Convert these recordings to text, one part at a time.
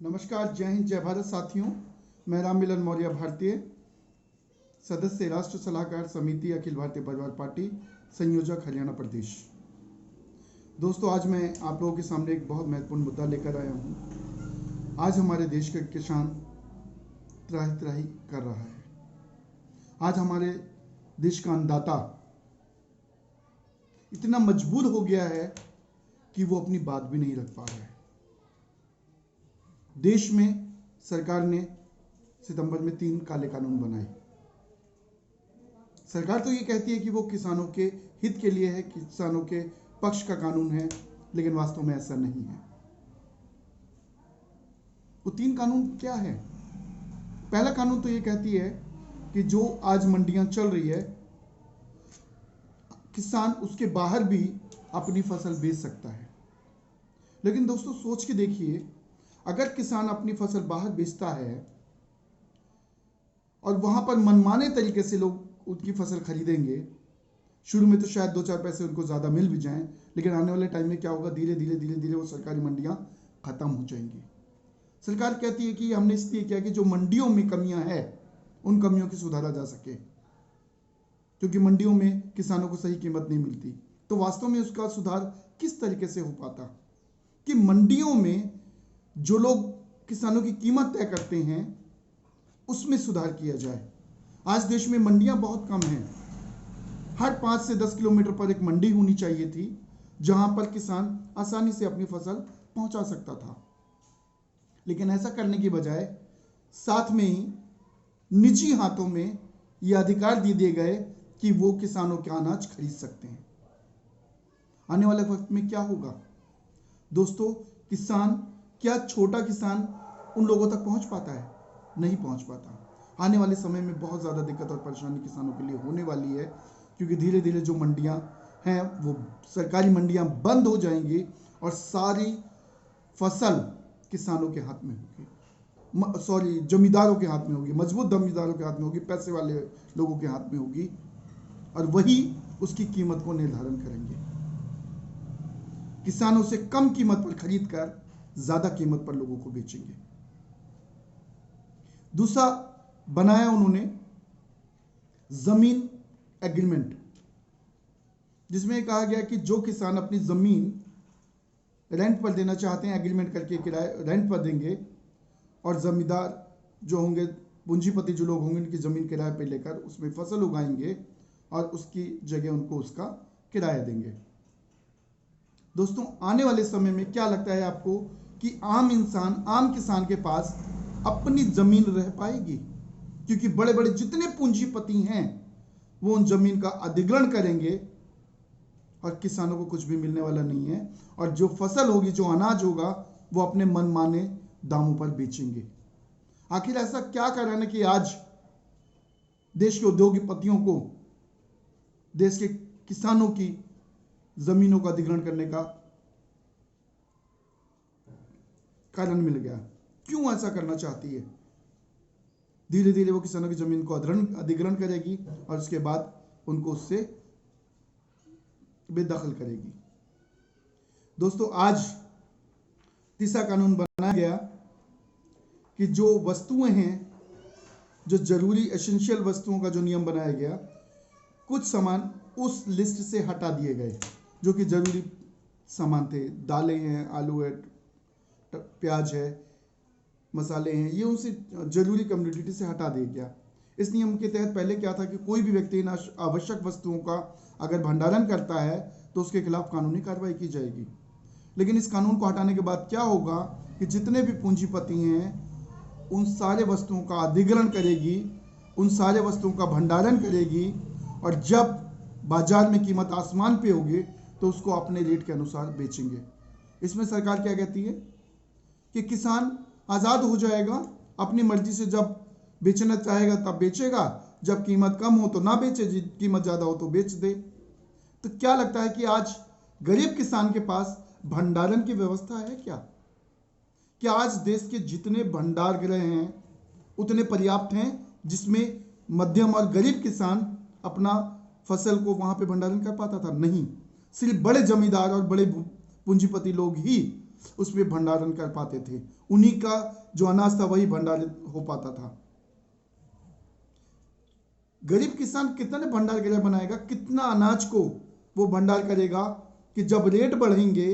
नमस्कार, जय हिंद, जय भारत साथियों। मैं राम मिलन मौर्य, भारतीय सदस्य, राष्ट्र सलाहकार समिति, अखिल भारतीय परिवार पार्टी, संयोजक, हरियाणा प्रदेश। दोस्तों, आज मैं आप लोगों के सामने एक बहुत महत्वपूर्ण मुद्दा लेकर आया हूँ। आज हमारे देश का किसान त्राहि त्राहि कर रहा है। आज हमारे देश का अन्नदाता इतना मजबूर हो गया है कि वो अपनी बात भी नहीं रख पा रहा है। देश में सरकार ने सितंबर में 3 काले कानून बनाए। सरकार तो ये कहती है कि वो किसानों के हित के लिए है, किसानों के पक्ष का कानून है, लेकिन वास्तव में ऐसा नहीं है। वो 3 कानून क्या है? पहला कानून तो ये कहती है कि जो आज मंडियां चल रही है, किसान उसके बाहर भी अपनी फसल बेच सकता है। लेकिन दोस्तों, सोच के देखिए, अगर किसान अपनी फसल बाहर बेचता है और वहां पर मनमाने तरीके से लोग उनकी फसल खरीदेंगे, शुरू में तो शायद 2-4 पैसे उनको ज़्यादा मिल भी जाएं, लेकिन आने वाले टाइम में क्या होगा? धीरे धीरे वो सरकारी मंडियां खत्म हो जाएंगी। सरकार कहती है कि हमने इसलिए किया कि जो मंडियों में कमियां हैं, उन कमियों की सुधारा जा सके, क्योंकि मंडियों में किसानों को सही कीमत नहीं मिलती। तो वास्तव में उसका सुधार किस तरीके से हो पाता कि मंडियों में जो लोग किसानों की कीमत तय करते हैं, उसमें सुधार किया जाए। आज देश में मंडियां बहुत कम हैं। हर 5 से 10 किलोमीटर पर एक मंडी होनी चाहिए थी, जहां पर किसान आसानी से अपनी फसल पहुंचा सकता था। लेकिन ऐसा करने की बजाय साथ में ही निजी हाथों में यह अधिकार दे दिए गए कि वो किसानों के अनाज खरीद सकते हैं। आने वाले वक्त में क्या होगा दोस्तों? किसान, क्या छोटा किसान उन लोगों तक पहुंच पाता है? नहीं पहुंच पाता। आने वाले समय में बहुत ज़्यादा दिक्कत और परेशानी किसानों के लिए होने वाली है, क्योंकि धीरे धीरे जो मंडियां हैं, वो सरकारी मंडियां बंद हो जाएंगी और सारी फसल किसानों के हाथ में होगी, जमींदारों के हाथ में होगी, मजबूत जमींदारों के हाथ में होगी, पैसे वाले लोगों के हाथ में होगी, और वही उसकी कीमत को निर्धारण करेंगे। किसानों से कम कीमत पर खरीद कर ज्यादा कीमत पर लोगों को बेचेंगे। दूसरा बनाया उन्होंने जमीन एग्रीमेंट, जिसमें कहा गया कि जो किसान अपनी जमीन रेंट पर देना चाहते हैं, एग्रीमेंट करके किराए रेंट पर देंगे, और जमींदार जो होंगे, पूंजीपति जो लोग होंगे, उनकी जमीन किराए पर लेकर उसमें फसल उगाएंगे और उसकी जगह उनको उसका किराया देंगे। दोस्तों, आने वाले समय में क्या लगता है आपको कि आम इंसान, आम किसान के पास अपनी जमीन रह पाएगी? क्योंकि बड़े बड़े जितने पूंजीपति हैं, वो उन जमीन का अधिग्रहण करेंगे और किसानों को कुछ भी मिलने वाला नहीं है, और जो फसल होगी, जो अनाज होगा, वो अपने मनमाने दामों पर बेचेंगे। आखिर ऐसा क्या कारण है कि आज देश के उद्योगपतियों को देश के किसानों की जमीनों का अधिग्रहण करने का कारण मिल गया? क्यों ऐसा करना चाहती है? धीरे धीरे वो किसानों की जमीन को अधिग्रहण करेगी और उसके बाद उनको उससे बेदखल करेगी। दोस्तों, आज तीसरा कानून बनाया गया कि जो वस्तुएं हैं, जो जरूरी एसेंशियल वस्तुओं का जो नियम बनाया गया, कुछ सामान उस लिस्ट से हटा दिए गए जो कि जरूरी सामान थे। दालें हैं, आलू है, प्याज है, मसाले हैं, ये उनसे जरूरी कम्युनिटी से हटा दिया गया। इस नियम के तहत पहले क्या था कि कोई भी व्यक्ति इन आवश्यक वस्तुओं का अगर भंडारण करता है तो उसके खिलाफ कानूनी कार्रवाई की जाएगी। लेकिन इस कानून को हटाने के बाद क्या होगा कि जितने भी पूंजीपति हैं, उन सारे वस्तुओं का अधिग्रहण करेगी, उन सारे वस्तुओं का भंडारण करेगी, और जब बाजार में कीमत आसमान पे होगी तो उसको अपने रेट के अनुसार बेचेंगे। इसमें सरकार क्या कहती है कि किसान आज़ाद हो जाएगा, अपनी मर्जी से जब बेचना चाहेगा तब बेचेगा, जब कीमत कम हो तो ना बेचे, कीमत ज़्यादा हो तो बेच दे। तो क्या लगता है कि आज गरीब किसान के पास भंडारण की व्यवस्था है क्या? क्या आज देश के जितने भंडार गृह हैं उतने पर्याप्त हैं जिसमें मध्यम और गरीब किसान अपना फसल को वहां पे भंडारण कर पाता था? नहीं। सिर्फ बड़े जमींदार और बड़े पूंजीपति लोग ही उसमें भंडारण कर पाते थे। उन्हीं का जो अनाज था वही भंडारित हो पाता था। गरीब किसान कितने भंडार गृह बनाएगा, कितना अनाज को वो भंडार करेगा कि जब रेट बढ़ेंगे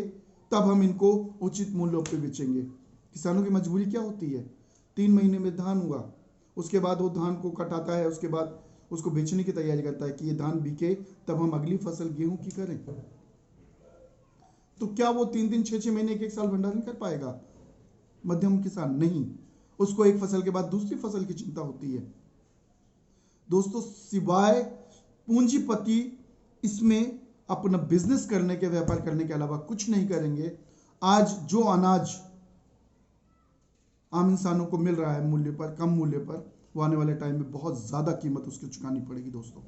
तब हम इनको उचित मूल्यों पे बेचेंगे। किसानों की मजबूरी क्या होती है, 3 महीने में धान हुआ, उसके बाद वो धान को कटाता है, उसके बाद उसको बेचने की तैयारी करता है कि ये धान बिके तब हम अगली फसल गेहूं की करें। तो क्या वो 3-3 6-6 महीने एक साल भंडारण कर पाएगा? मध्यम किसान नहीं, उसको एक फसल के बाद दूसरी फसल की चिंता होती है। दोस्तों, सिवाय पूंजीपति इसमें अपना बिजनेस करने के, व्यापार करने के अलावा कुछ नहीं करेंगे। आज जो अनाज आम इंसानों को मिल रहा है मूल्य पर, कम मूल्य पर, वो आने वाले टाइम में बहुत ज्यादा कीमत उसकी चुकानी पड़ेगी। दोस्तों,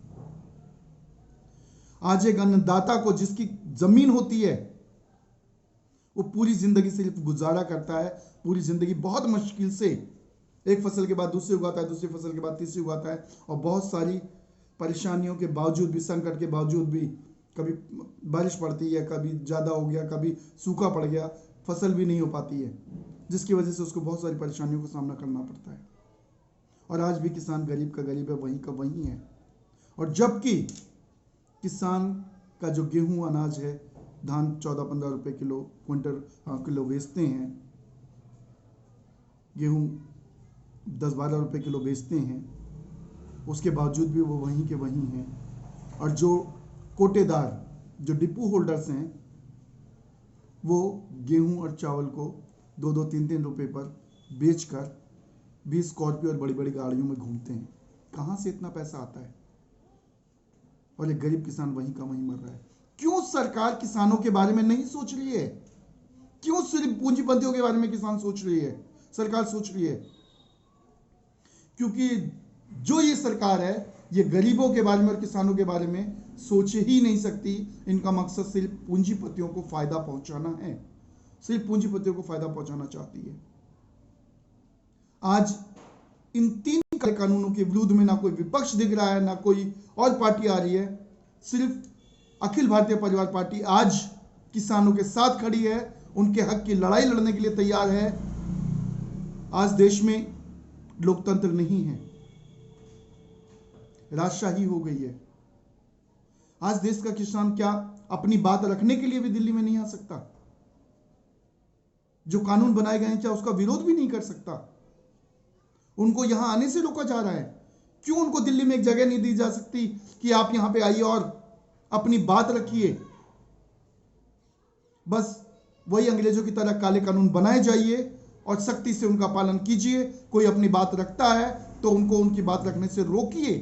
आज एक अन्नदाता को जिसकी जमीन होती है वो पूरी जिंदगी सिर्फ गुजारा करता है, पूरी जिंदगी बहुत मुश्किल से एक फसल के बाद दूसरी उगाता है, दूसरी फसल के बाद तीसरी उगाता है, और बहुत सारी परेशानियों के बावजूद भी, संकट के बावजूद भी, कभी बारिश पड़ती है, कभी ज़्यादा हो गया, कभी सूखा पड़ गया, फसल भी नहीं हो पाती है, जिसकी वजह से उसको बहुत सारी परेशानियों का सामना करना पड़ता है। और आज भी किसान गरीब का गरीब है, वहीं का वहीं है। और जबकि किसान का जो गेहूं अनाज है, धान 14-15 रुपए किलो किलो बेचते हैं, गेहूं 10-12 रुपए किलो बेचते हैं, उसके बावजूद भी वो वहीं के वहीं हैं। और जो कोटेदार, जो डिपो होल्डर्स हैं, वो गेहूं और चावल को 2-2, 3-3 रुपए पर बेचकर भी स्कॉर्पियो और बड़ी बड़ी गाड़ियों में घूमते हैं। कहां से इतना पैसा आता है? और एक गरीब किसान वहीं का वहीं मर रहा है। क्यों सरकार किसानों के बारे में नहीं सोच रही है? क्यों सिर्फ पूंजीपतियों के बारे में किसान सोच रही है, सरकार सोच रही है? क्योंकि जो ये सरकार है, ये गरीबों के बारे में और किसानों के बारे में सोच ही नहीं सकती। इनका मकसद सिर्फ पूंजीपतियों को फायदा पहुंचाना है, सिर्फ पूंजीपतियों को फायदा पहुंचाना चाहती है। आज इन 3 कानूनों के विरुद्ध में ना कोई विपक्ष दिख रहा है, ना कोई और पार्टी आ रही है। सिर्फ अखिल भारतीय परिवार पार्टी आज किसानों के साथ खड़ी है, उनके हक की लड़ाई लड़ने के लिए तैयार है। आज देश में लोकतंत्र नहीं है, राजशाही हो गई है। आज देश का किसान क्या अपनी बात रखने के लिए भी दिल्ली में नहीं आ सकता? जो कानून बनाए गए हैं क्या उसका विरोध भी नहीं कर सकता? उनको यहां आने से रोका जा रहा है। क्यों उनको दिल्ली में एक जगह नहीं दी जा सकती कि आप यहां पे आइए और अपनी बात रखिए? बस वही अंग्रेजों की तरह काले कानून बनाए जाइए और सख्ती से उनका पालन कीजिए। कोई अपनी बात रखता है तो उनको उनकी बात रखने से रोकिए।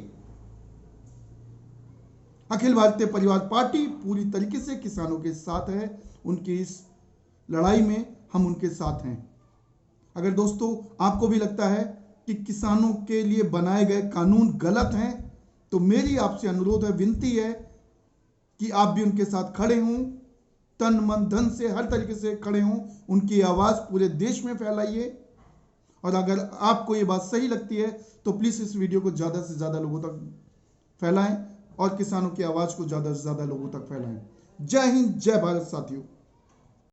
अखिल भारतीय परिवार पार्टी पूरी तरीके से किसानों के साथ है, उनकी इस लड़ाई में हम उनके साथ हैं। अगर दोस्तों आपको भी लगता है कि किसानों के लिए बनाए गए कानून गलत हैं, तो मेरी आपसे अनुरोध है, विनती है कि आप भी उनके साथ खड़े हों, तन मन धन से हर तरीके से खड़े हों, उनकी आवाज़ पूरे देश में फैलाइए। और अगर आपको ये बात सही लगती है तो प्लीज़ इस वीडियो को ज़्यादा से ज़्यादा लोगों तक फैलाएं और किसानों की आवाज़ को ज़्यादा से ज़्यादा लोगों तक फैलाएं। जय हिंद, जय भारत साथियों।